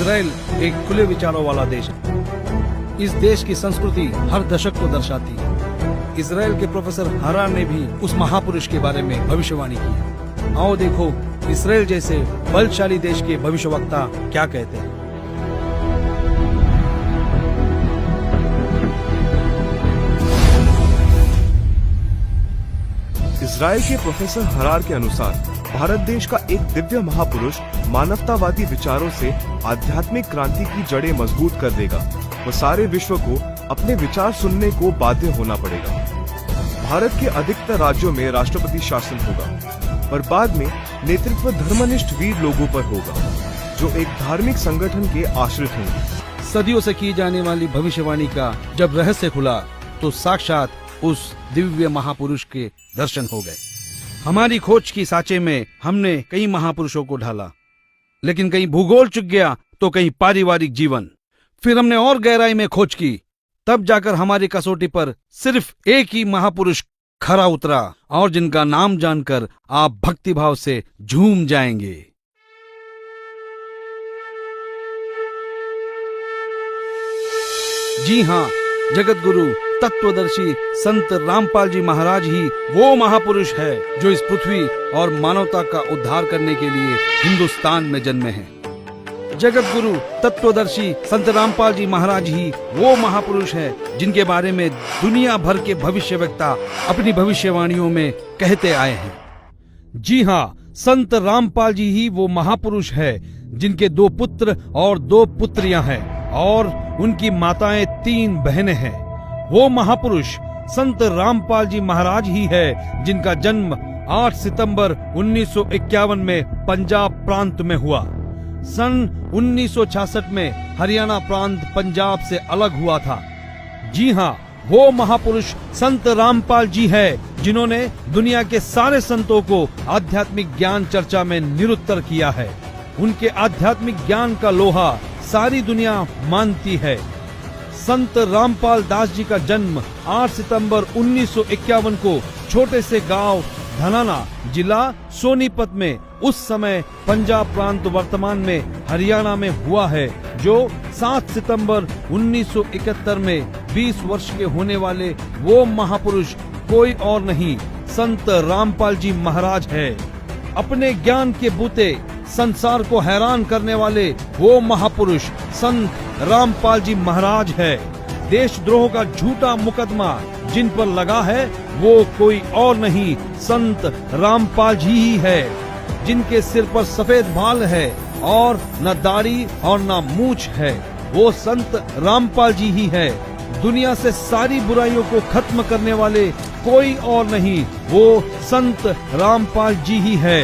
Israel एक खुले विचारों वाला देश है। इस देश की संस्कृति हर दशक को दर्शाती है। इजराइल के प्रोफेसर हरार ने भी उस महापुरुष के बारे में भविष्यवाणी की है। आओ देखो इजराइल जैसे बलशाली देश के भविष्यवक्ता क्या कहते हैं। इजराइल के प्रोफेसर हरार के अनुसार भारत देश का एक दिव्य महापुरुष मानवतावादी विचारों से आध्यात्मिक क्रांति की जड़ें मजबूत कर देगा। वो सारे विश्व को अपने विचार सुनने को बाध्य होना पड़ेगा। भारत के अधिकतर राज्यों में राष्ट्रपति शासन होगा, पर बाद में नेतृत्व धर्मनिष्ठ वीर लोगों पर होगा, जो एक धार्मिक संगठन के आश्रित होंगे। सदियों से की जाने वाली भविष्यवाणी का जब रहस्य खुला तो साक्षात उस दिव्य महापुरुष के दर्शन हो गए। हमारी खोज की सांचे में हमने कई महापुरुषों को ढाला, लेकिन कहीं भूगोल चुक गया तो कहीं पारिवारिक जीवन। फिर हमने और गहराई में खोज की, तब जाकर हमारी कसौटी पर सिर्फ एक ही महापुरुष खरा उतरा, और जिनका नाम जानकर आप भक्तिभाव से झूम जाएंगे। जी हाँ, जगत गुरु तत्वदर्शी संत रामपाल जी महाराज ही वो महापुरुष है जो इस पृथ्वी और मानवता का उद्धार करने के लिए हिंदुस्तान में जन्मे हैं। जगत गुरु तत्वदर्शी संत रामपाल जी महाराज ही वो महापुरुष है जिनके बारे में दुनिया भर के भविष्यवक्ता अपनी भविष्यवाणियों में कहते आए हैं। जी हाँ, संत रामपाल जी ही वो महापुरुष है जिनके 2 पुत्र और 2 पुत्रियां हैं और उनकी माताएं 3 बहनें हैं। वो महापुरुष संत रामपाल जी महाराज ही है जिनका जन्म 8 सितंबर 1951 में पंजाब प्रांत में हुआ। सन 1966 में हरियाणा प्रांत पंजाब से अलग हुआ था। जी हाँ, वो महापुरुष संत रामपाल जी है जिन्होंने दुनिया के सारे संतों को आध्यात्मिक ज्ञान चर्चा में निरुत्तर किया है। उनके आध्यात्मिक ज्ञान का लोहा सारी दुनिया मानती है। संत रामपाल दास जी का जन्म 8 सितंबर 1951 को छोटे से गांव धनाना, जिला सोनीपत में, उस समय पंजाब प्रांत वर्तमान में हरियाणा में हुआ है, जो 7 सितंबर 1971 में 20 वर्ष के होने वाले वो महापुरुष कोई और नहीं, संत रामपाल जी महाराज है। अपने ज्ञान के बूते संसार को हैरान करने वाले वो महापुरुष संत रामपाल जी महाराज है। देशद्रोह का झूठा मुकदमा जिन पर लगा है वो कोई और नहीं, संत रामपाल जी ही है, जिनके सिर पर सफेद बाल है और न दाढ़ी और न मूछ है। वो संत रामपाल जी ही है। दुनिया से सारी बुराइयों को खत्म करने वाले कोई और नहीं, वो संत रामपाल जी ही है।